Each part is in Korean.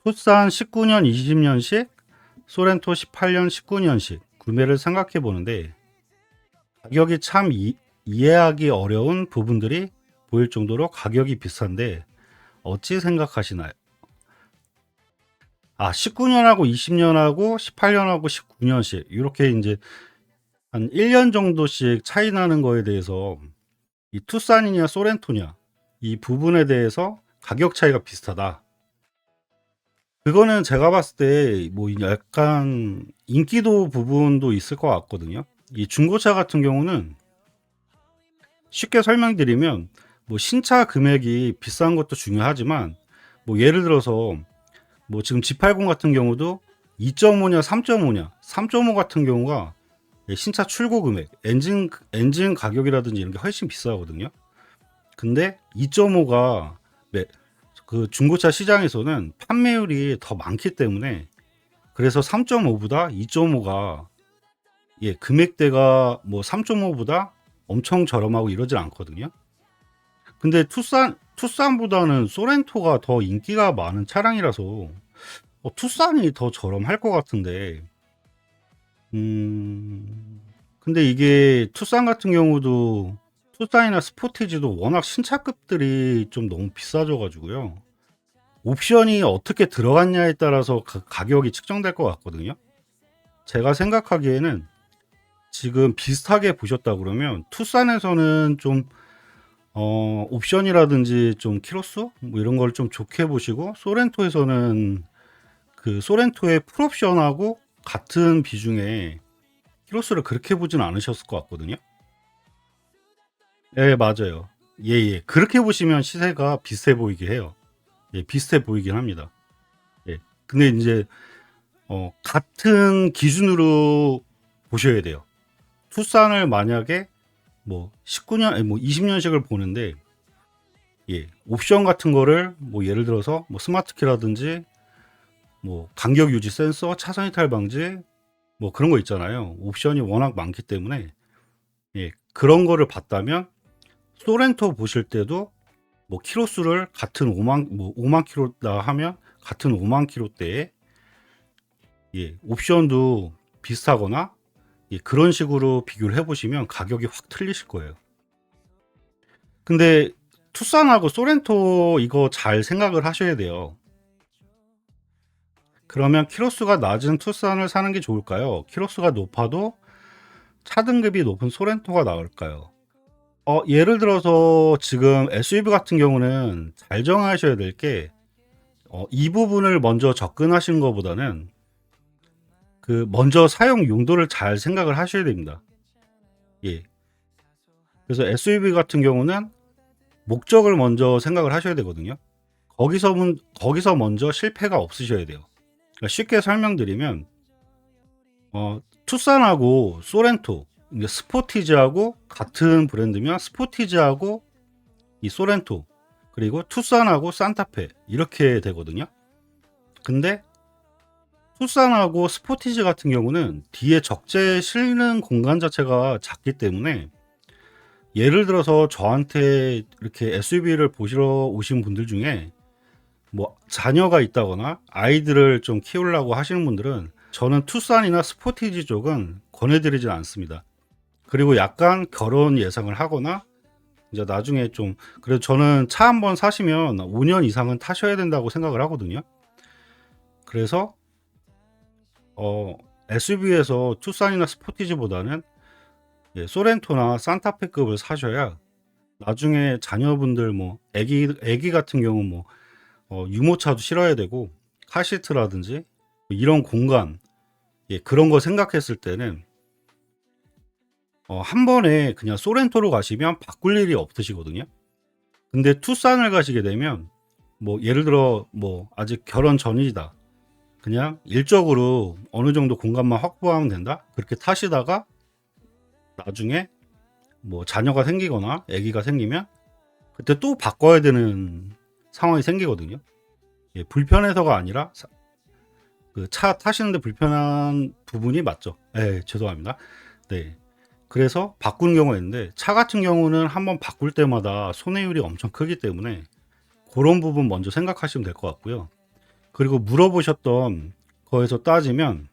투싼 19년 20년식, 소렌토 18년 19년식 구매를 생각해 보는데 가격이 참 이해하기 어려운 부분들이 보일 정도로 가격이 비싼데 어찌 생각하시나요? 19년하고 20년하고 18년하고 19년씩 이렇게 이제 한 1년 정도씩 차이 나는 거에 대해서 이 투싼이냐 소렌토냐 이 부분에 대해서 가격 차이가 비슷하다. 그거는 제가 봤을 때 뭐 약간 인기도 부분도 있을 것 같거든요. 이 중고차 같은 경우는 쉽게 설명드리면 뭐 신차 금액이 비싼 것도 중요하지만 뭐 예를 들어서 뭐 지금 G80 같은 경우도 2.5냐 3.5냐 3.5 같은 경우가 신차 출고 금액 엔진 가격이라든지 이런 게 훨씬 비싸거든요. 근데 2.5가 그 중고차 시장에서는 판매율이 더 많기 때문에 그래서 3.5보다 2.5가 금액대가 뭐 3.5보다 엄청 저렴하고 이러질 않거든요. 근데 투싼보다는 소렌토가 더 인기가 많은 차량이라서 투싼이 더 저렴할 것 같은데 근데 이게 투싼 같은 경우도 투싼이나 스포티지도 워낙 신차급들이 좀 너무 비싸져 가지고요. 옵션이 어떻게 들어갔냐에 따라서 가격이 측정될 것 같거든요. 제가 생각하기에는 지금 비슷하게 보셨다 그러면 투싼에서는 좀 옵션이라든지 좀 키로수 뭐 이런 걸 좀 좋게 보시고 소렌토에서는 그 소렌토의 풀옵션하고 같은 비중의 키로수를 그렇게 보진 않으셨을 것 같거든요. 네, 맞아요. 예. 그렇게 보시면 시세가 비슷해 보이게 해요. 비슷해 보이긴 합니다. 예. 근데 이제 같은 기준으로 보셔야 돼요. 투싼을 만약에 뭐 19년 아니 뭐 20년식을 보는데 옵션 같은 거를 뭐 예를 들어서 뭐 스마트키라든지 뭐 간격 유지 센서, 차선 이탈 방지 뭐 그런 거 있잖아요. 옵션이 워낙 많기 때문에 그런 거를 봤다면 소렌토 보실 때도 뭐 키로수를 같은 5만 킬로다 하면 같은 5만 킬로대에 옵션도 비슷하거나 그런 식으로 비교를 해보시면 가격이 확 틀리실 거예요. 근데 투싼하고 소렌토 이거 잘 생각을 하셔야 돼요. 그러면 키로수가 낮은 투싼을 사는 게 좋을까요? 키로수가 높아도 차등급이 높은 소렌토가 나을까요? 예를 들어서 지금 SUV 같은 경우는 잘 정하셔야 될 게 이 부분을 먼저 접근하시는 것보다는 그 먼저 사용 용도를 잘 생각을 하셔야 됩니다. 그래서 SUV 같은 경우는 목적을 먼저 생각을 하셔야 되거든요. 거기서 먼저 실패가 없으셔야 돼요. 그러니까 쉽게 설명드리면 투싼하고 소렌토, 이게 스포티지하고 같은 브랜드면 스포티지하고 이 소렌토, 그리고 투싼하고 산타페 이렇게 되거든요. 근데 투싼하고 스포티지 같은 경우는 뒤에 적재 실는 공간 자체가 작기 때문에 예를 들어서 저한테 이렇게 SUV를 보시러 오신 분들 중에 뭐 자녀가 있다거나 아이들을 좀 키우려고 하시는 분들은 저는 투싼이나 스포티지 쪽은 권해드리진 않습니다. 그리고 약간 결혼 예상을 하거나 이제 나중에 좀 그래도 저는 차 한번 사시면 5년 이상은 타셔야 된다고 생각을 하거든요. 그래서 SUV에서 투싼이나 스포티지보다는 소렌토나 산타페급을 사셔야 나중에 자녀분들 뭐 애기 같은 경우 뭐 유모차도 실어야 되고 카시트라든지 이런 공간 그런 거 생각했을 때는 한 번에 그냥 소렌토로 가시면 바꿀 일이 없으시거든요. 근데 투싼을 가시게 되면 뭐 예를 들어 뭐 아직 결혼 전이다. 그냥 일적으로 어느 정도 공간만 확보하면 된다. 그렇게 타시다가 나중에 뭐 자녀가 생기거나 아기가 생기면 그때 또 바꿔야 되는 상황이 생기거든요. 불편해서가 아니라 그 차 타시는데 불편한 부분이 맞죠. 죄송합니다. 네. 그래서 바꾸는 경우가 있는데 차 같은 경우는 한번 바꿀 때마다 손해율이 엄청 크기 때문에 그런 부분 먼저 생각하시면 될 것 같고요. 그리고 물어보셨던 거에서 따지면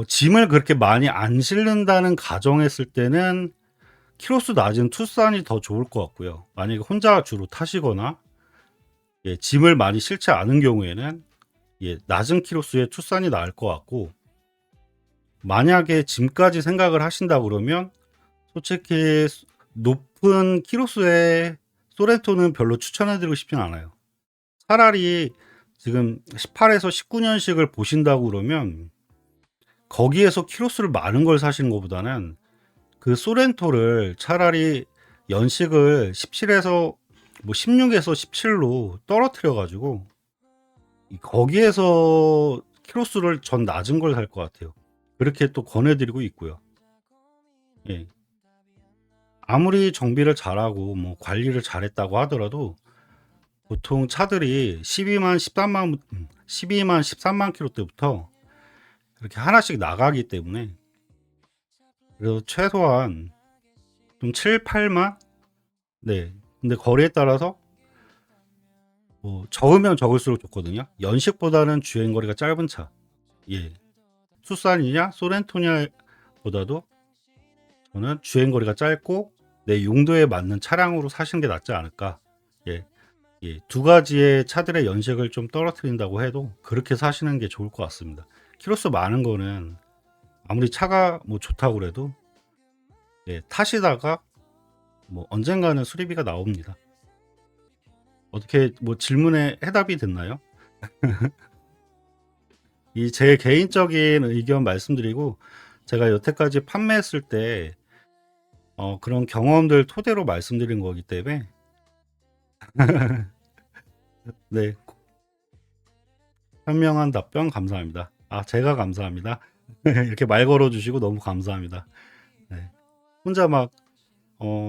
짐을 그렇게 많이 안 실는다는 가정했을 때는 키로수 낮은 투싼이 더 좋을 것 같고요. 만약에 혼자 주로 타시거나 짐을 많이 실지 않은 경우에는 낮은 키로수의 투싼이 나을 것 같고, 만약에 짐까지 생각을 하신다 그러면 솔직히 높은 키로수의 소렌토는 별로 추천해드리고 싶진 않아요. 차라리 지금 18에서 19년식을 보신다고 그러면 거기에서 키로수를 많은 걸 사시는 것보다는 그 소렌토를 차라리 연식을 17에서 16에서 17로 떨어뜨려 가지고 거기에서 키로수를 전 낮은 걸 살 것 같아요. 그렇게 또 권해드리고 있고요. 예. 아무리 정비를 잘하고 뭐 관리를 잘했다고 하더라도 보통 차들이 12만 13만 킬로 때부터 이렇게 하나씩 나가기 때문에, 그래서 최소한 좀 7, 8만. 네. 근데 거리에 따라서 적으면 적을수록 좋거든요. 연식보다는 주행 거리가 짧은 차. 예. 투싼이냐 소렌토냐 보다도 저는 주행 거리가 짧고 내 용도에 맞는 차량으로 사시는 게 낫지 않을까. 예. 두 가지의 차들의 연식을 좀 떨어뜨린다고 해도 그렇게 사시는 게 좋을 것 같습니다. 키로수 많은 거는 아무리 차가 뭐 좋다고 그래도 타시다가 뭐 언젠가는 수리비가 나옵니다. 어떻게 뭐 질문에 해답이 됐나요? 이 제 개인적인 의견 말씀드리고, 제가 여태까지 판매했을 때 그런 경험들 토대로 말씀드린 거기 때문에 네, 현명한 답변 감사합니다. 제가 감사합니다. 이렇게 말 걸어 주시고 너무 감사합니다. 네. 혼자 막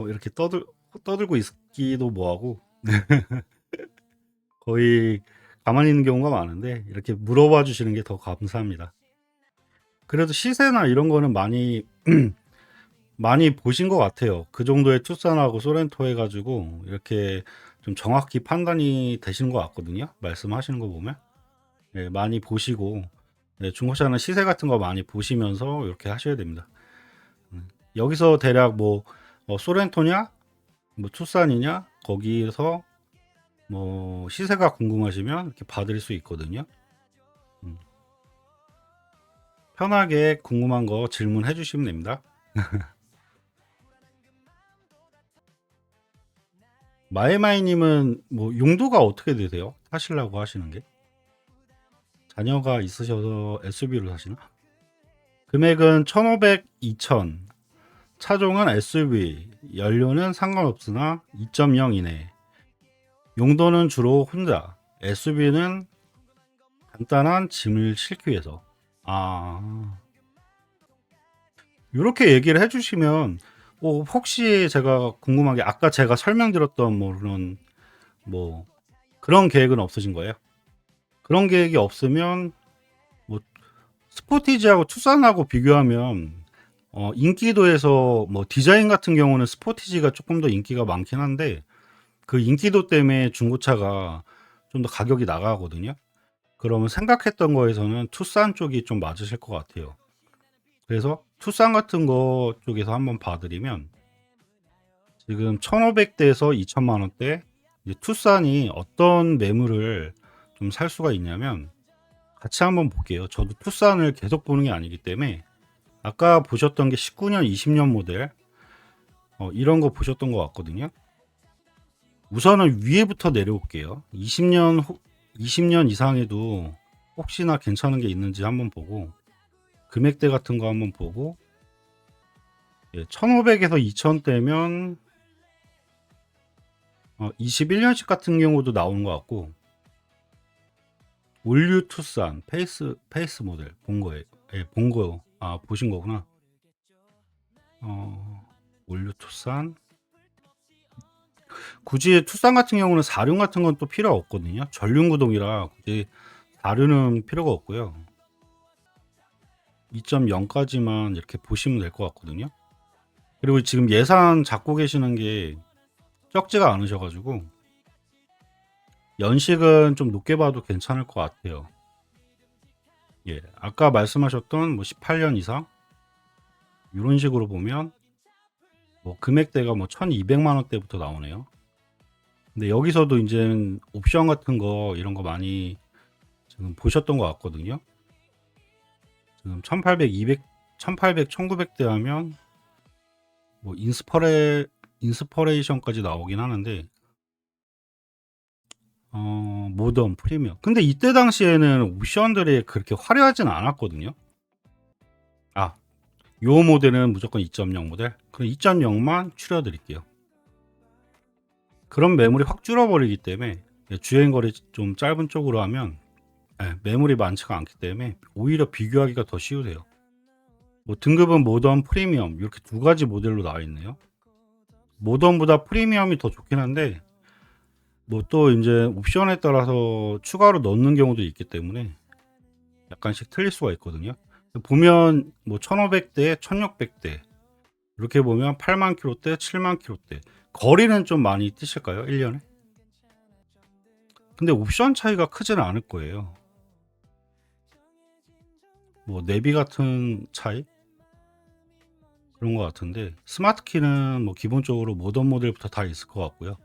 이렇게 떠들고 있기도 뭐하고 거의 가만히 있는 경우가 많은데 이렇게 물어봐 주시는 게 더 감사합니다. 그래도 시세나 이런 거는 많이 많이 보신 것 같아요. 그 정도의 투싼하고 소렌토 해가지고 이렇게 좀 정확히 판단이 되시는 것 같거든요. 말씀하시는 거 보면 많이 보시고 중고차는 시세 같은 거 많이 보시면서 이렇게 하셔야 됩니다. 여기서 대략 뭐 소렌토냐 뭐 투싼이냐 거기에서 뭐 시세가 궁금하시면 이렇게 봐드릴 수 있거든요. 편하게 궁금한 거 질문해 주시면 됩니다. 마이마이님은 뭐 용도가 어떻게 되세요? 사시려고 하시는 게? 자녀가 있으셔서 SUV를 사시나? 금액은 1,500, 2,000. 차종은 SUV, 연료는 상관없으나 2.0 이내. 용도는 주로 혼자, SUV는 간단한 짐을 싣기 위해서. 이렇게 얘기를 해주시면 혹시 제가 궁금한 게, 아까 제가 설명드렸던 뭐 그런 계획은 없으신 거예요? 그런 계획이 없으면 뭐 스포티지하고 투싼하고 비교하면 인기도에서 뭐 디자인 같은 경우는 스포티지가 조금 더 인기가 많긴 한데 그 인기도 때문에 중고차가 좀 더 가격이 나가거든요. 그러면 생각했던 거에서는 투싼 쪽이 좀 맞으실 것 같아요. 그래서 투싼 같은 거 쪽에서 한번 봐드리면 지금 1,500대에서 2천만 원대 투싼이 어떤 매물을 좀 살 수가 있냐면 같이 한번 볼게요. 저도 투싼을 계속 보는 게 아니기 때문에 아까 보셨던 게 19년, 20년 모델 이런 거 보셨던 것 같거든요. 우선은 위에부터 내려올게요. 20년 이상에도 혹시나 괜찮은 게 있는지 한번 보고 금액대 같은 거 한번 보고 1500에서 2000대면 21년식 같은 경우도 나오는 것 같고, 올류 투싼 페이스 모델 본 거예요. 본 거. 보신 거구나. 올류 투싼. 굳이 투싼 같은 경우는 사륜 같은 건 또 필요 없거든요. 전륜 구동이라 굳이 사륜은 필요가 없고요. 2.0까지만 이렇게 보시면 될 것 같거든요. 그리고 지금 예산 잡고 계시는 게 적지가 않으셔가지고 연식은 좀 높게 봐도 괜찮을 것 같아요. 예, 아까 말씀하셨던 뭐 18년 이상 이런 식으로 보면 뭐 금액대가 뭐 1,200만 원대부터 나오네요. 근데 여기서도 이제 옵션 같은 거 이런 거 많이 지금 보셨던 것 같거든요. 지금 1800, 200, 1800, 1900대 하면 뭐 인스퍼레이션까지 나오긴 하는데 모던 프리미엄. 근데 이때 당시에는 옵션들이 그렇게 화려하진 않았거든요. 아, 요 모델은 무조건 2.0 모델. 그럼 2.0만 추려드릴게요. 그럼 매물이 확 줄어버리기 때문에 주행거리 좀 짧은 쪽으로 하면 매물이 많지가 않기 때문에 오히려 비교하기가 더 쉬우세요. 뭐 등급은 모던, 프리미엄 이렇게 두 가지 모델로 나와 있네요. 모던보다 프리미엄이 더 좋긴 한데 뭐 또 이제 옵션에 따라서 추가로 넣는 경우도 있기 때문에 약간씩 틀릴 수가 있거든요. 보면 뭐 1500대, 1600대 이렇게 보면 8만 킬로대, 7만 킬로대 거리는 좀 많이 뛰실까요? 1년에? 근데 옵션 차이가 크지는 않을 거예요. 뭐 내비 같은 차이? 그런 것 같은데 스마트 키는 뭐 기본적으로 모던 모델부터 다 있을 것 같고요.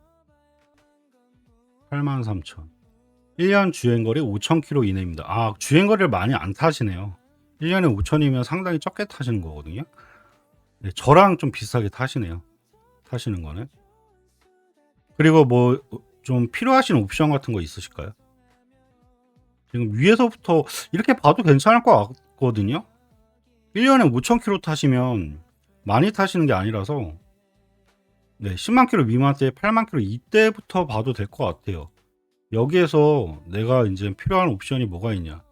83,000 1년 주행거리 5,000km 이내입니다. 아, 주행거리를 많이 안 타시네요. 1년에 5,000이면 상당히 적게 타시는 거거든요. 네, 저랑 좀 비슷하게 타시네요. 타시는 거는. 그리고 뭐 좀 필요하신 옵션 같은 거 있으실까요? 지금 위에서부터 이렇게 봐도 괜찮을 것 같거든요. 1년에 5,000km 타시면 많이 타시는 게 아니라서 네, 10만 킬로 미만대 8만 킬로 이때부터 봐도 될 것 같아요. 여기에서 내가 이제 필요한 옵션이 뭐가 있냐.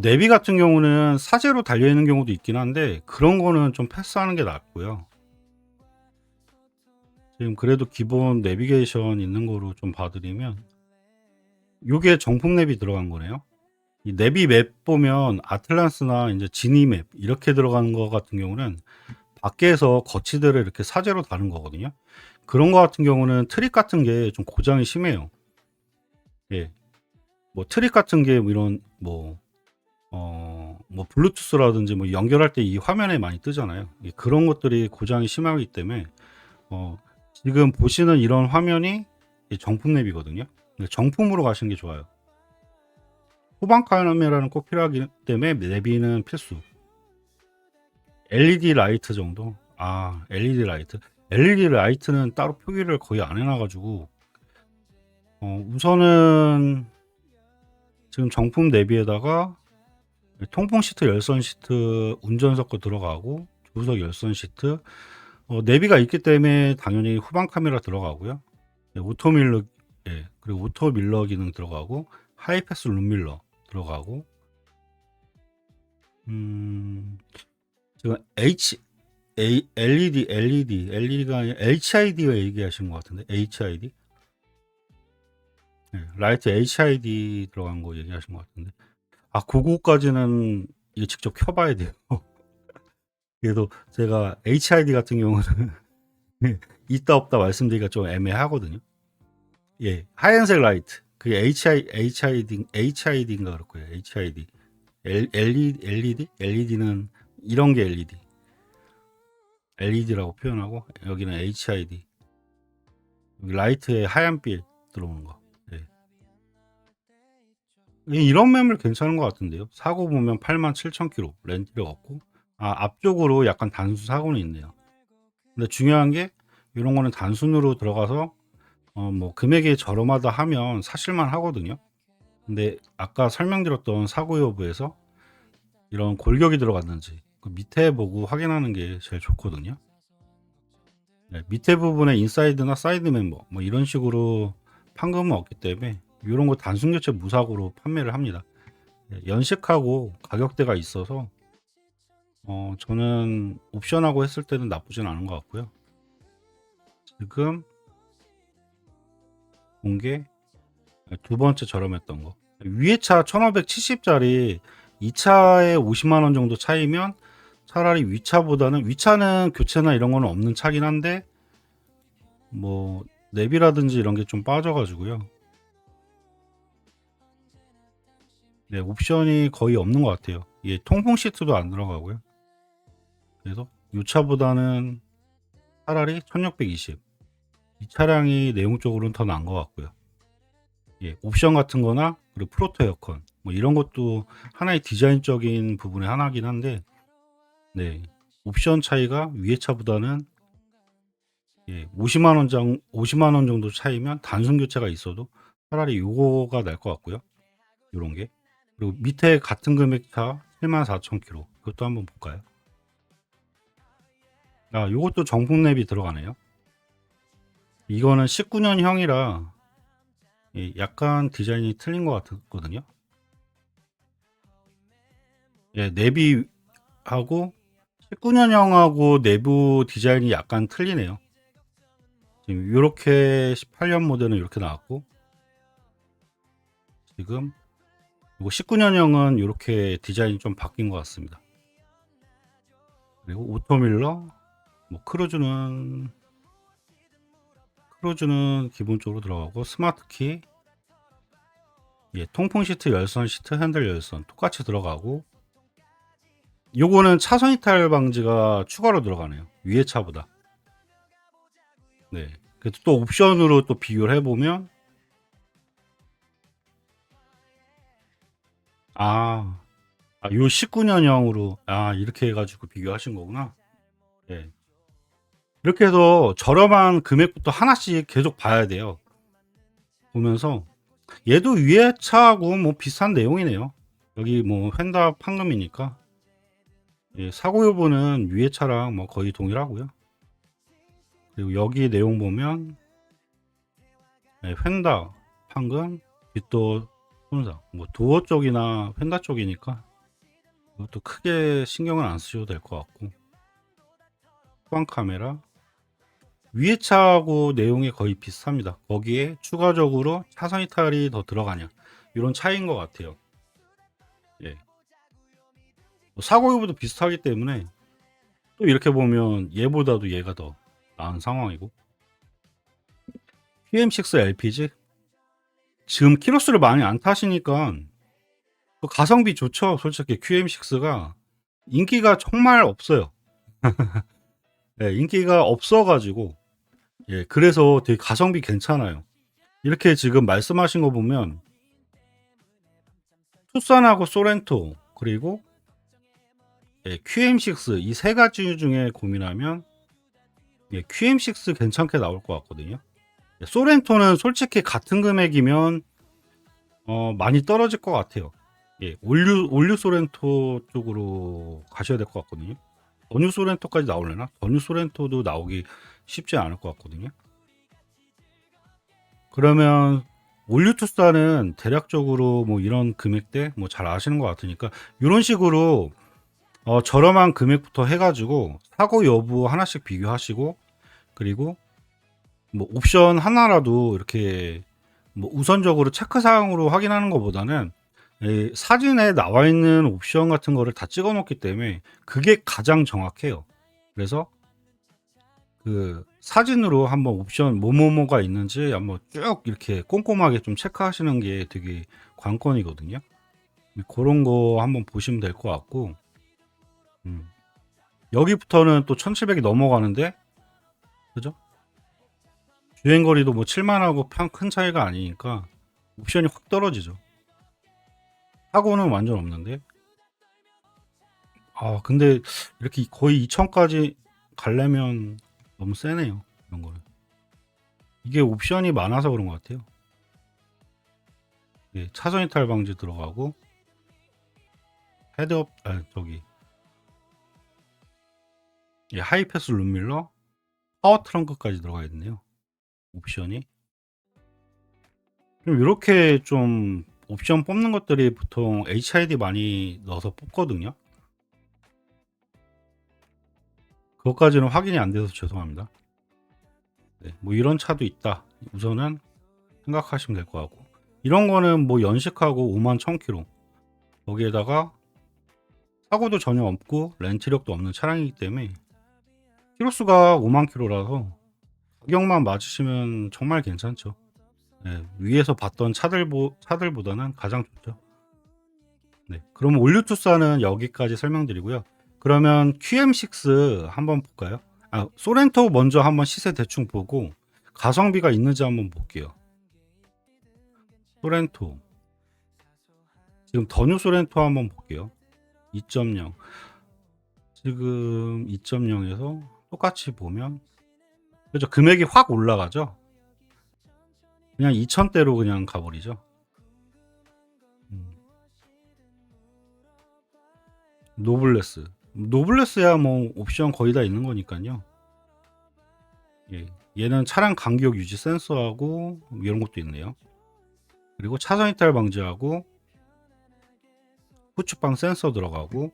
내비 같은 경우는 사제로 달려있는 경우도 있긴 한데 그런 거는 좀 패스하는 게 낫고요. 지금 그래도 기본 내비게이션 있는 거로 좀 봐드리면 요게 정품 내비 들어간 거네요. 이 내비 맵 보면 아틀란스나 이제 지니 맵 이렇게 들어가는 거 같은 경우는 밖에서 거치대를 이렇게 사제로 다는 거거든요. 그런 거 같은 경우는 트릭 같은 게 좀 고장이 심해요. 예. 뭐 트릭 같은 게 뭐 이런 뭐 블루투스라든지 뭐 연결할 때 이 화면에 많이 뜨잖아요. 그런 것들이 고장이 심하기 때문에 지금 보시는 이런 화면이 정품 랩이거든요. 정품으로 가시는 게 좋아요. 후방 카메라는 꼭 필요하기 때문에 내비는 필수. LED 라이트 정도? 아, LED 라이트. LED 라이트는 따로 표기를 거의 안 해놔가지고 우선은 지금 정품 내비에다가 통풍 시트, 열선 시트, 운전석 거 들어가고 조수석 열선 시트, 내비가 있기 때문에 당연히 후방 카메라 들어가고요. 오토 밀러, 그리고 오토 밀러 기능 들어가고 하이패스 룸밀러 들어가고 지금 LED가 아니라 HID가 얘기하신 것 같은데 HID? 라이트 HID 들어간 거 얘기하신 것 같은데 그거까지는 이거 직접 켜봐야 돼요. 그래도 제가 HID 같은 경우는 있다 없다 말씀드리기가 좀 애매하거든요. 예, 하얀색 라이트. 그게 HID인가 그럴 거예요. HID. LED? LED는 이런 게 LED. LED라고 표현하고 여기는 HID. 여기 라이트에 하얀빛 들어오는 거. 예. 이런 매물 괜찮은 것 같은데요. 사고 보면 87,000km 렌트가 없고 앞쪽으로 약간 단순 사고는 있네요. 근데 중요한 게 이런 거는 단순으로 들어가서 뭐 금액이 저렴하다 하면 사실만 하거든요. 근데 아까 설명드렸던 사고 여부에서 이런 골격이 들어갔는지 그 밑에 보고 확인하는 게 제일 좋거든요. 네, 밑에 부분에 인사이드나 사이드 멤버 뭐 이런 식으로 판금은 없기 때문에 이런 거 단순 교체 무사고로 판매를 합니다. 연식하고 가격대가 있어서 저는 옵션하고 했을 때는 나쁘진 않은 것 같고요. 지금 본 게 두 번째 저렴했던 거 위에 차 1570짜리 이 차에 50만 원 정도 차이면 차라리 위차보다는 위차는 교체나 이런 거는 없는 차긴 한데 뭐 내비라든지 이런 게 좀 빠져 가지고요. 네, 옵션이 거의 없는 것 같아요. 이게 통풍 시트도 안 들어가고요. 그래서 이 차보다는 차라리 1620. 이 차량이 내용적으로는 더 나은 것 같고요. 예, 옵션 같은 거나 그리고 프로토 에어컨 뭐 이런 것도 하나의 디자인적인 부분의 하나긴 한데, 네, 옵션 차이가 위에 차보다는, 예, 50만 원 정도 차이면 단순 교체가 있어도 차라리 요거가 날 것 같고요. 요런 게. 그리고 밑에 같은 금액 차 74,000km. 이것도 한번 볼까요? 아, 요것도 정품 랩이 들어가네요. 이거는 19년형이라 예, 약간 디자인이 틀린 것 같거든요. 예, 내비하고 19년형하고 내부 디자인이 약간 틀리네요. 지금 이렇게 18년 모델은 이렇게 나왔고, 지금 이거 19년형은 이렇게 디자인이 좀 바뀐 것 같습니다. 그리고 오토밀러, 뭐 크루즈는 기본적으로 들어가고, 스마트 키, 예, 통풍 시트, 열선 시트, 핸들 열선 똑같이 들어가고, 요거는 차선 이탈 방지가 추가로 들어가네요. 위에 차보다. 네. 그래도 또 옵션으로 또 비교를 해보면, 아, 요 19년형으로, 이렇게 해가지고 비교하신 거구나. 예. 이렇게 해서 저렴한 금액부터 하나씩 계속 봐야 돼요. 보면서, 얘도 위에 차하고 뭐 비슷한 내용이네요. 여기 뭐 휀다 판금이니까. 예, 사고 여부는 위에 차랑 뭐 거의 동일하고요. 그리고 여기 내용 보면, 예, 휀다 판금, 뒷도 손상, 뭐 도어 쪽이나 휀다 쪽이니까 이것도 크게 신경을 안 쓰셔도 될 것 같고, 후방 카메라, 위에 차하고 내용이 거의 비슷합니다. 거기에 추가적으로 차선 이탈이 더 들어가냐, 이런 차이인 것 같아요. 예. 뭐 사고 여부도 비슷하기 때문에 또 이렇게 보면 얘보다도 얘가 더 나은 상황이고, PM6 LPG 지금 키로수를 많이 안 타시니까 또 가성비 좋죠. 솔직히 QM6가 인기가 정말 없어요. 예, 인기가 없어가지고, 예, 그래서 되게 가성비 괜찮아요. 이렇게 지금 말씀하신 거 보면 투싼하고 소렌토 그리고 예, QM6 이 세 가지 중에 고민하면, 예, QM6 괜찮게 나올 것 같거든요. 예, 소렌토는 솔직히 같은 금액이면 많이 떨어질 것 같아요. 예, 올류 소렌토 쪽으로 가셔야 될 것 같거든요. 더뉴 소렌토까지 나오려나? 더뉴 소렌토도 나오기 쉽지 않을 것 같거든요. 그러면 올류 투싼은 대략적으로 뭐 이런 금액대 뭐 잘 아시는 것 같으니까 이런 식으로 저렴한 금액부터 해가지고 사고 여부 하나씩 비교하시고, 그리고 뭐 옵션 하나라도 이렇게 뭐 우선적으로 체크사항으로 확인하는 것보다는 이 사진에 나와 있는 옵션 같은 거를 다 찍어 놓기 때문에 그게 가장 정확해요. 그래서 그 사진으로 한번 옵션 뭐뭐뭐가 있는지 한번 쭉 이렇게 꼼꼼하게 좀 체크하시는 게 되게 관건이거든요. 그런 거 한번 보시면 될 것 같고, 음. 여기부터는 또 1700이 넘어가는데, 그죠? 주행거리도 뭐 7만하고 큰 차이가 아니니까 옵션이 확 떨어지죠. 사고는 완전 없는데. 근데 이렇게 거의 2000까지 가려면 너무 세네요. 이런 거는. 이게 옵션이 많아서 그런 것 같아요. 예, 차선 이탈 방지 들어가고, 헤드업, 예, 하이패스 룸밀러, 파워 트렁크까지 들어가 있네요. 옵션이. 좀 이렇게 좀 옵션 뽑는 것들이 보통 HID 많이 넣어서 뽑거든요. 그것까지는 확인이 안 돼서 죄송합니다. 네, 뭐 이런 차도 있다. 우선은 생각하시면 될 것 같고, 이런 거는 뭐 연식하고 51,000km, 거기에다가 사고도 전혀 없고 렌트력도 없는 차량이기 때문에 키로수가 5만 킬로라서 가격만 맞으시면 정말 괜찮죠. 네, 위에서 봤던 차들보다는 가장 좋죠. 네. 그럼 올류 투싼은 여기까지 설명드리고요. 그러면 QM6 한번 볼까요? 소렌토 먼저 한번 시세 대충 보고 가성비가 있는지 한번 볼게요. 소렌토. 지금 더뉴 소렌토 한번 볼게요. 2.0. 지금 2.0에서 똑같이 보면 그죠? 금액이 확 올라가죠? 그냥 2,000대로 그냥 가버리죠. 노블레스. 노블레스야 뭐 옵션 거의 다 있는 거니까요. 예. 얘는 차량 간격 유지 센서하고 이런 것도 있네요. 그리고 차선 이탈 방지하고 후측방 센서 들어가고,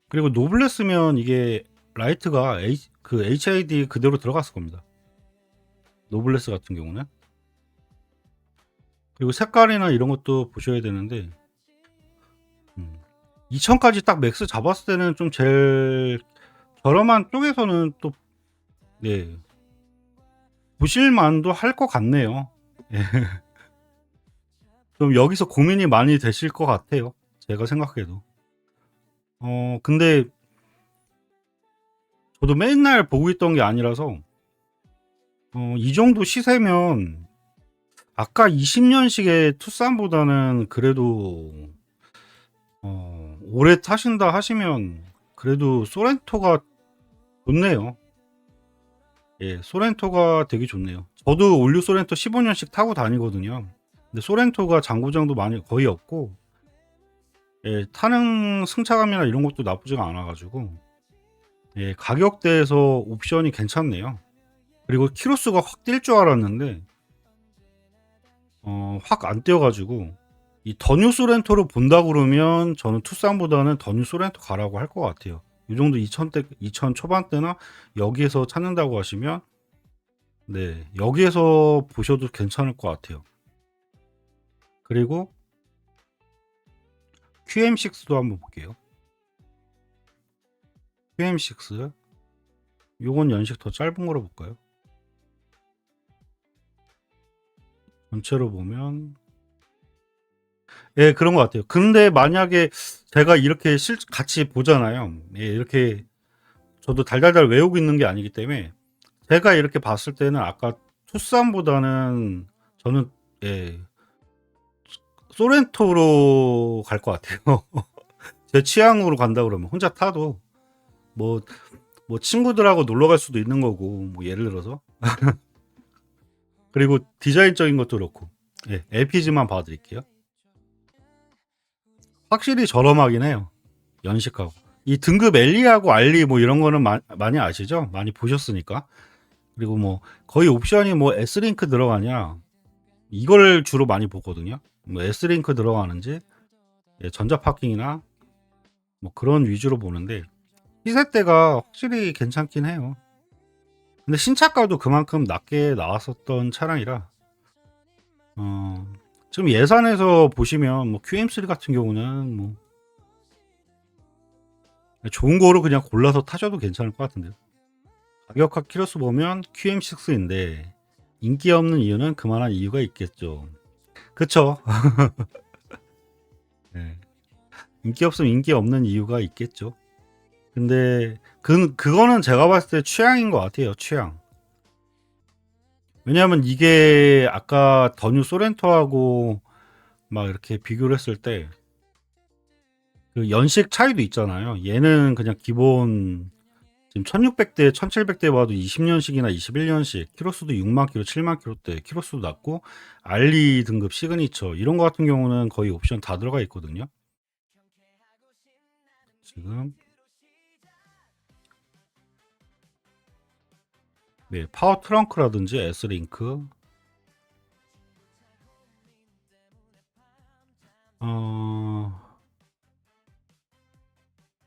그리고 노블레스면 이게 라이트가 HID 그대로 들어갔을 겁니다. 노블레스 같은 경우는. 그리고 색깔이나 이런 것도 보셔야 되는데 2000까지 딱 맥스 잡았을 때는 좀 제일 저렴한 쪽에서는 또 네, 보실만도 할 것 같네요. 예. 좀 여기서 고민이 많이 되실 것 같아요. 제가 생각해도. 근데 저도 맨날 보고 있던 게 아니라서 이 정도 시세면 아까 20년식의 투싼보다는 그래도 오래 타신다 하시면 그래도 소렌토가 좋네요. 예, 소렌토가 되게 좋네요. 저도 올류 소렌토 15년씩 타고 다니거든요. 근데 소렌토가 장고장도 많이 거의 없고, 예, 타는 승차감이나 이런 것도 나쁘지가 않아가지고, 예, 가격대에서 옵션이 괜찮네요. 그리고 키로수가 확 뛸 줄 알았는데 확 안 뛰어가지고, 이 더뉴 소렌토로 본다 그러면 저는 투싼보다는 더뉴 소렌토 가라고 할 것 같아요. 이 정도 2000대 2000 초반대나 여기에서 찾는다고 하시면 네, 여기에서 보셔도 괜찮을 것 같아요. 그리고 QM6도 한번 볼게요. QM6 요건 연식 더 짧은 거로 볼까요? 전체로 보면 예, 그런 것 같아요. 근데 만약에 제가 이렇게 같이 보잖아요. 예, 이렇게 저도 달달달 외우고 있는 게 아니기 때문에 제가 이렇게 봤을 때는 아까 투싼보다는 저는 예, 소렌토로 갈 것 같아요. 제 취향으로 간다 그러면 혼자 타도 뭐 친구들하고 놀러 갈 수도 있는 거고, 뭐 예를 들어서. 그리고 디자인적인 것도 그렇고. 예, LPG만 봐드릴게요. 확실히 저렴하긴 해요. 연식하고. 이 등급 엘리하고 알리 뭐 이런 거는 많이 아시죠? 많이 보셨으니까. 그리고 뭐 거의 옵션이 뭐 S링크 들어가냐 이걸 주로 많이 보거든요. 뭐 S링크 들어가는지, 예, 전자파킹이나 뭐 그런 위주로 보는데 시세대가 확실히 괜찮긴 해요. 근데 신차가도 그만큼 낮게 나왔었던 차량이라 지금 예산에서 보시면 뭐 QM3 같은 경우는 뭐 좋은 거로 그냥 골라서 타셔도 괜찮을 것 같은데요. 가격과 키로수 보면 QM6인데 인기 없는 이유는 그만한 이유가 있겠죠. 그쵸? 네. 인기 없으면 인기 없는 이유가 있겠죠. 근데 그거는 제가 봤을 때 취향인 것 같아요. 취향. 왜냐하면 이게 아까 더뉴 소렌토하고 막 이렇게 비교를 했을 때 그 연식 차이도 있잖아요. 얘는 그냥 기본 지금 1600대 1700대 봐도 20년식이나 21년식 키로수도 6만 킬로 7만 킬로대 키로수도 낮고, 알리 등급 시그니처 이런 거 같은 경우는 거의 옵션 다 들어가 있거든요. 지금 네, 파워 트렁크라든지 S링크,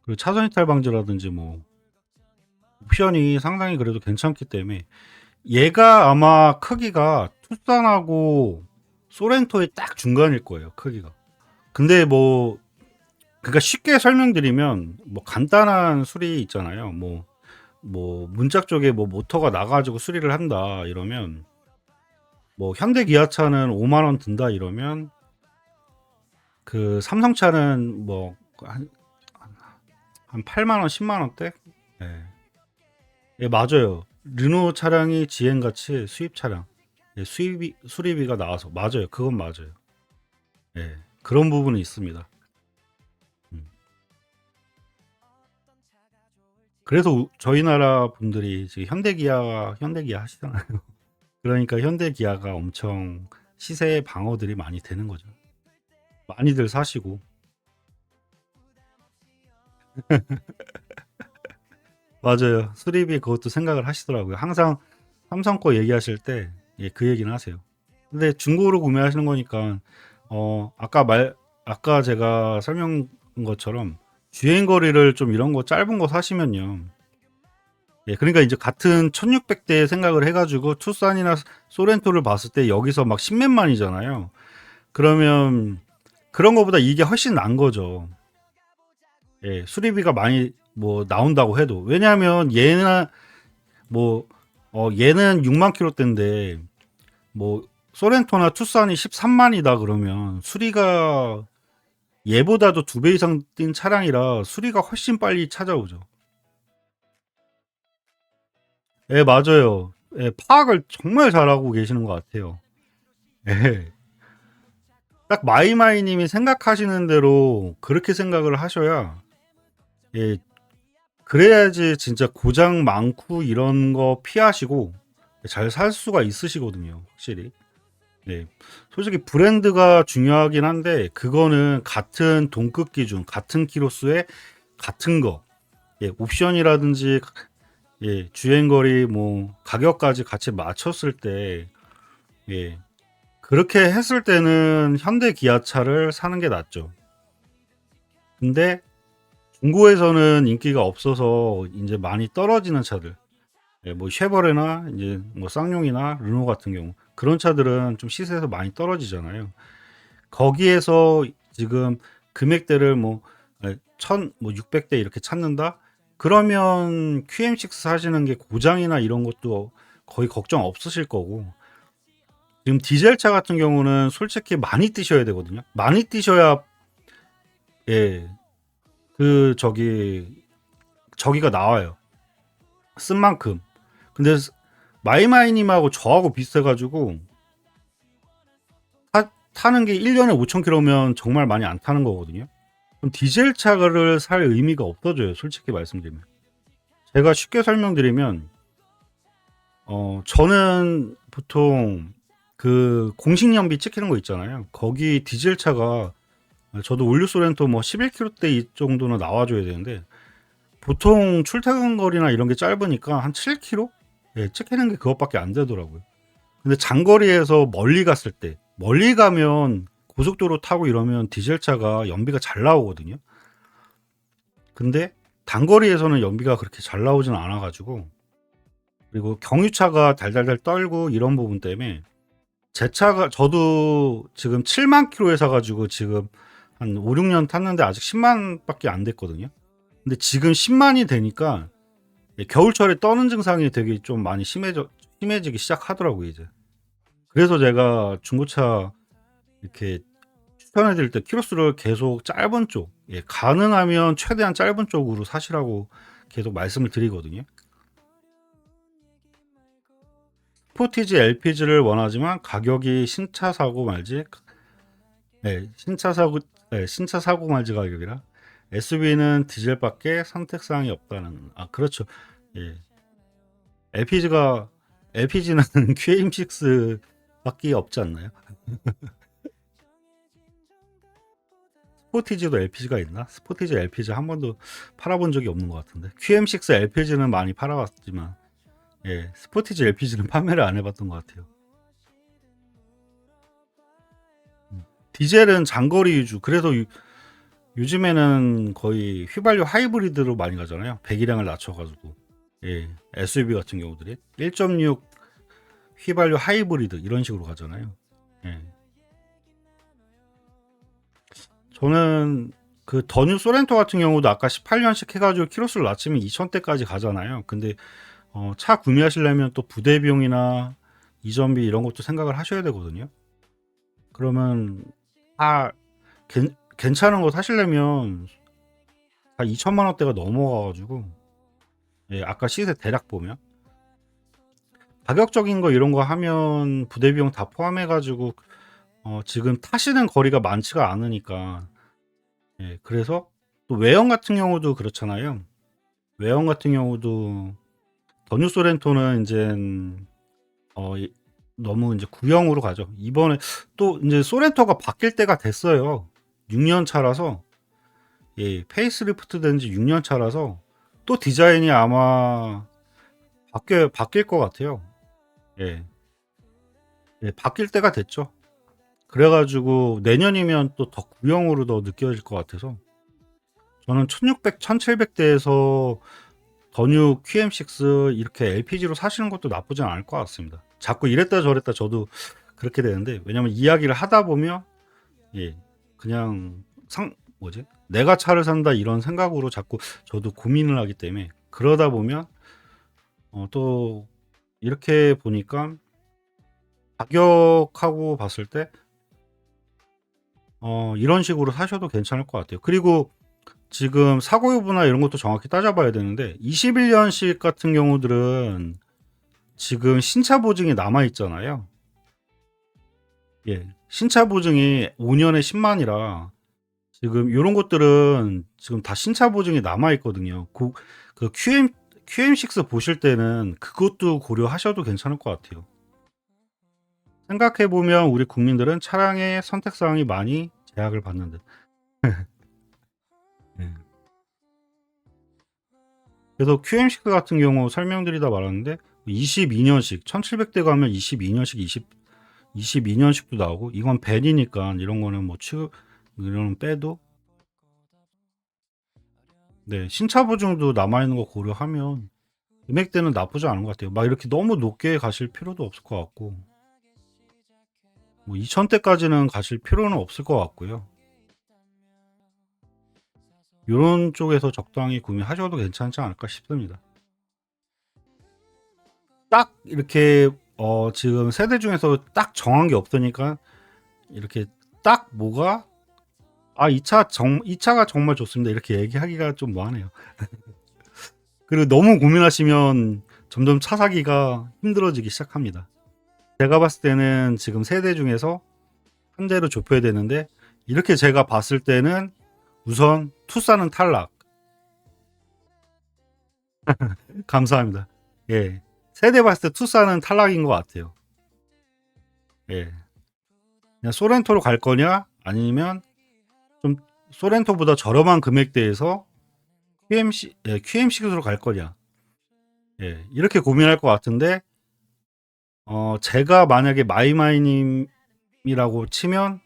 그리고 차선 이탈 방지라든지 뭐 옵션이 상당히 그래도 괜찮기 때문에 얘가 아마 크기가 투싼하고 소렌토의 딱 중간일 거예요. 크기가. 근데 뭐 그러니까 쉽게 설명드리면 뭐 간단한 수리 있잖아요. 뭐 문짝 쪽에 뭐 모터가 나가지고 수리를 한다 이러면 뭐 현대 기아차는 5만 원 든다 이러면 그 삼성차는 뭐 한 8만 원, 10만 원대? 예. 예, 맞아요. 르노 차량이 지행같이 수입 차량, 예, 수리비가 나와서 맞아요. 그건 맞아요. 예, 그런 부분은 있습니다. 음. 그래서 저희 나라 분들이 지금 현대기아 하시잖아요. 그러니까 현대기아가 엄청 시세 방어들이 많이 되는 거죠. 많이들 사시고. 맞아요. 수리비 그것도 생각을 하시더라고요. 항상 삼성 거 얘기하실 때, 예, 그 얘기는 하세요. 근데 중고로 구매하시는 거니까, 어, 아까 제가 설명한 것처럼 주행 거리를 좀 이런 거 짧은 거 사시면요. 예, 그러니까 이제 같은 1600대 생각을 해가지고 투싼이나 소렌토를 봤을 때 여기서 막 십몇만이잖아요. 그러면 그런 거보다 이게 훨씬 난 거죠. 예, 수리비가 많이 뭐 나온다고 해도. 왜냐하면 뭐, 얘는 6만 킬로대인데, 뭐, 소렌토나 투싼이 13만이다 그러면 수리가 얘보다도 2배 이상 뛴 차량이라 수리가 훨씬 빨리 찾아오죠. 예, 맞아요. 예, 파악을 정말 잘하고 계시는 것 같아요. 예. 딱 마이마이님이 생각하시는 대로 그렇게 생각을 하셔야, 예, 그래야지 진짜 고장 많고 이런 거 피하시고 잘 살 수가 있으시거든요, 확실히. 네. 솔직히 브랜드가 중요하긴 한데 그거는 같은 동급 기준, 같은 키로수에 같은 거, 예, 옵션이라든지 예, 주행거리 뭐 가격까지 같이 맞췄을 때, 예, 그렇게 했을 때는 현대 기아차를 사는 게 낫죠. 근데 중고에서는 인기가 없어서 이제 많이 떨어지는 차들, 예, 뭐 쉐보레나 이제 뭐 쌍용이나 르노 같은 경우 그런 차들은 좀 시세에서 많이 떨어지잖아요. 거기에서 지금 금액대를 뭐 1000, 뭐 600대 이렇게 찾는다? 그러면 QM6 사시는 게 고장이나 이런 것도 거의 걱정 없으실 거고, 지금 디젤차 같은 경우는 솔직히 많이 뛰셔야 되거든요. 많이 뛰셔야, 예, 그, 저기가 나와요. 쓴 만큼. 근데 마이마이님하고 저하고 비슷해가지고, 타는 게 1년에 5,000km면 정말 많이 안 타는 거거든요. 그럼 디젤 차를 살 의미가 없어져요. 솔직히 말씀드리면. 제가 쉽게 설명드리면, 저는 보통 그 공식 연비 찍히는 거 있잖아요. 거기 디젤 차가 저도 올류 소렌토 뭐 11km대 이 정도는 나와줘야 되는데 보통 출퇴근 거리나 이런 게 짧으니까 한 7km? 예, 찍히는 게 그것밖에 안 되더라고요. 근데 장거리에서 멀리 갔을 때, 멀리 가면 고속도로 타고 이러면 디젤 차가 연비가 잘 나오거든요. 근데 단거리에서는 연비가 그렇게 잘 나오진 않아가지고, 그리고 경유차가 달달달 떨고 이런 부분 때문에 제 차가 저도 지금 7만 킬로에 사가지고 지금 한 5, 6년 탔는데 아직 10만밖에 안 됐거든요. 근데 지금 10만이 되니까 겨울철에 떠는 증상이 되게 좀 많이 심해지기 시작하더라고요, 이제. 그래서 제가 중고차 이렇게 추천해 드릴 때 키로수를 계속 짧은 쪽, 예, 가능하면 최대한 짧은 쪽으로 사시라고 계속 말씀을 드리거든요. 스포티지 LPG를 원하지만 가격이 신차 사고 말지, 네, 신차 사고 말지 가격이라 SUV는 디젤밖에 선택사항이 없다는, 아, 그렇죠. 예. LPG는 QM6 밖에 없지 않나요? 스포티지도 LPG가 있나? 스포티지 LPG 한 번도 팔아본 적이 없는 것 같은데. QM6 LPG는 많이 팔아봤지만, 예, 스포티지 LPG는 판매를 안 해봤던 것 같아요. 디젤은 장거리 위주. 그래서 요즘에는 거의 휘발유 하이브리드로 많이 가잖아요. 배기량을 낮춰가지고. 예, SUV 같은 경우들이 1.6 휘발유 하이브리드 이런 식으로 가잖아요. 예. 저는 그 더뉴 소렌토 같은 경우도 아까 18년식 해가지고 키로수를 낮추면 2,000대까지 가잖아요. 근데 차 구매하시려면 또 부대 비용이나 이전비 이런 것도 생각을 하셔야 되거든요. 그러면 다 괜찮은 거 사시려면 다 2천만 원대가 넘어가가지고, 예, 아까 시세 대략 보면 가격적인 거 이런 거 하면 부대 비용 다 포함해가지고 지금 타시는 거리가 많지가 않으니까, 예, 그래서 또 외형 같은 경우도 그렇잖아요. 외형 같은 경우도 더뉴 소렌토는 이제 너무 이제 구형으로 가죠. 이번에 또 이제 소렌토가 바뀔 때가 됐어요. 6년 차라서, 예, 페이스리프트 된 지 6년 차라서 또 디자인이 아마 바뀔 것 같아요. 예, 예, 바뀔 때가 됐죠. 그래가지고 내년이면 또 더 구형으로 더 느껴질 것 같아서 저는 1600, 1700대에서 더뉴 QM6 이렇게 LPG로 사시는 것도 나쁘진 않을 것 같습니다. 자꾸 이랬다 저랬다 저도 그렇게 되는데, 왜냐면 이야기를 하다 보면, 예, 그냥 뭐지? 내가 차를 산다 이런 생각으로 자꾸 저도 고민을 하기 때문에, 그러다 보면 또 이렇게 보니까 가격하고 봤을 때 이런 식으로 사셔도 괜찮을 것 같아요. 그리고 지금 사고 여부나 이런 것도 정확히 따져봐야 되는데, 21년식 같은 경우들은 지금 신차 보증이 남아 있잖아요. 예, 신차 보증이 5년에 10만이라 지금 이런 것들은 지금 다 신차 보증이 남아 있거든요. 그 QM6 보실 때는 그것도 고려하셔도 괜찮을 것 같아요. 생각해 보면 우리 국민들은 차량의 선택 사항이 많이 제약을 받는 듯. 예. 그래서 QM6 같은 경우 설명드리다 말았는데, 22년식 1700대 가면 22년식 22년식도 나오고, 이건 벤이니까 이런 거는 뭐 이런 빼도, 네, 신차 보증도 남아 있는 거 고려하면 금액대는 나쁘지 않은 것 같아요. 막 이렇게 너무 높게 가실 필요도 없을 것 같고, 뭐 2000대까지는 가실 필요는 없을 것 같고요. 이런 쪽에서 적당히 구매하셔도 괜찮지 않을까 싶습니다. 딱 이렇게 지금 세대 중에서 딱 정한 게 없으니까, 이렇게 딱 뭐가 이 차가 정말 좋습니다 이렇게 얘기하기가 좀 뭐하네요. 그리고 너무 고민하시면 점점 차 사기가 힘들어지기 시작합니다. 제가 봤을 때는 지금 세대 중에서 한 대로 좁혀야 되는데, 이렇게 제가 봤을 때는 우선 투싼은 탈락. 감사합니다. 예, 세대 봤을 때 투싼은 탈락인 것 같아요. 예, 그냥 소렌토로 갈 거냐, 아니면 좀 소렌토보다 저렴한 금액대에서 QM6으로 갈 거냐, 예, 이렇게 고민할 것 같은데, 제가 만약에 마이마이님이라고 치면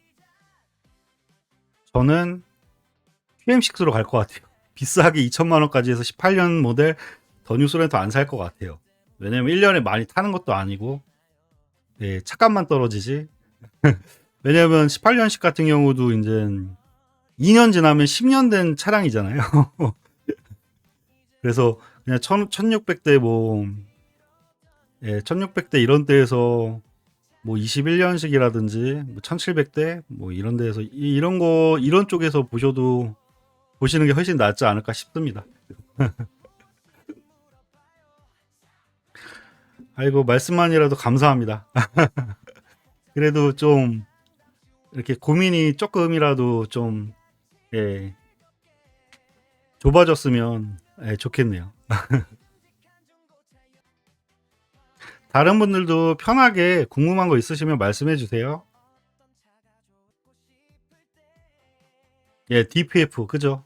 저는 QM6로 갈 것 같아요. 비싸게 2천만 원까지 해서 18년 모델 더뉴 소렌토 안 살 것 같아요. 왜냐면 1년에 많이 타는 것도 아니고, 예, 차값만 떨어지지. 왜냐면 18년식 같은 경우도 이제 2년 지나면 10년 된 차량이잖아요. 그래서 그냥 1600대 뭐, 예, 1600대 이런 데에서 뭐 21년식이라든지 뭐 1700대 뭐 이런 데에서 이런 쪽에서 보시는 게 훨씬 낫지 않을까 싶습니다. 아이고, 말씀만이라도 감사합니다. 그래도 좀 이렇게 고민이 조금이라도 좀, 예, 좁아졌으면, 예, 좋겠네요. 다른 분들도 편하게 궁금한 거 있으시면 말씀해 주세요. 예, DPF, 그죠?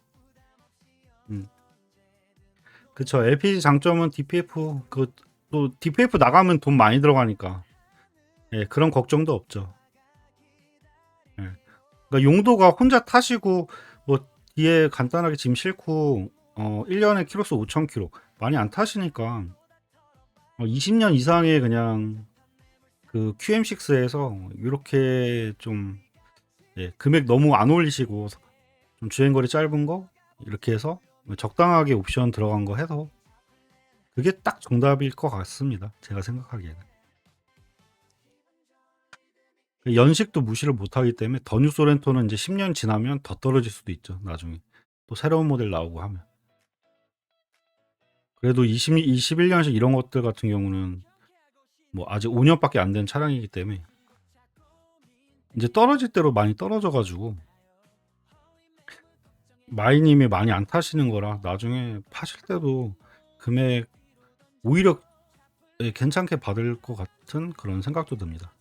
그쵸. LPG 장점은 DPF, 또 DPF 나가면 돈 많이 들어가니까, 예, 그런 걱정도 없죠. 예. 그러니까 용도가 혼자 타시고, 뭐, 뒤에 간단하게 짐 싣고, 1년에 키로수 5,000km. 많이 안 타시니까, 20년 이상의 그냥 그 QM6에서 이렇게 좀, 예, 금액 너무 안 올리시고, 좀 주행거리 짧은 거, 이렇게 해서 적당하게 옵션 들어간 거 해서, 그게 딱 정답일 것 같습니다. 제가 생각하기에는. 연식도 무시를 못하기 때문에 더 뉴 소렌토는 이제 10년 지나면 더 떨어질 수도 있죠. 나중에 또 새로운 모델 나오고 하면. 그래도 21년식 이런 것들 같은 경우는 뭐 아직 5년밖에 안 된 차량이기 때문에 이제 떨어질 대로 많이 떨어져 가지고 마이님이 많이 안 타시는 거라 나중에 파실 때도 금액 오히려 괜찮게 받을 것 같은 그런 생각도 듭니다.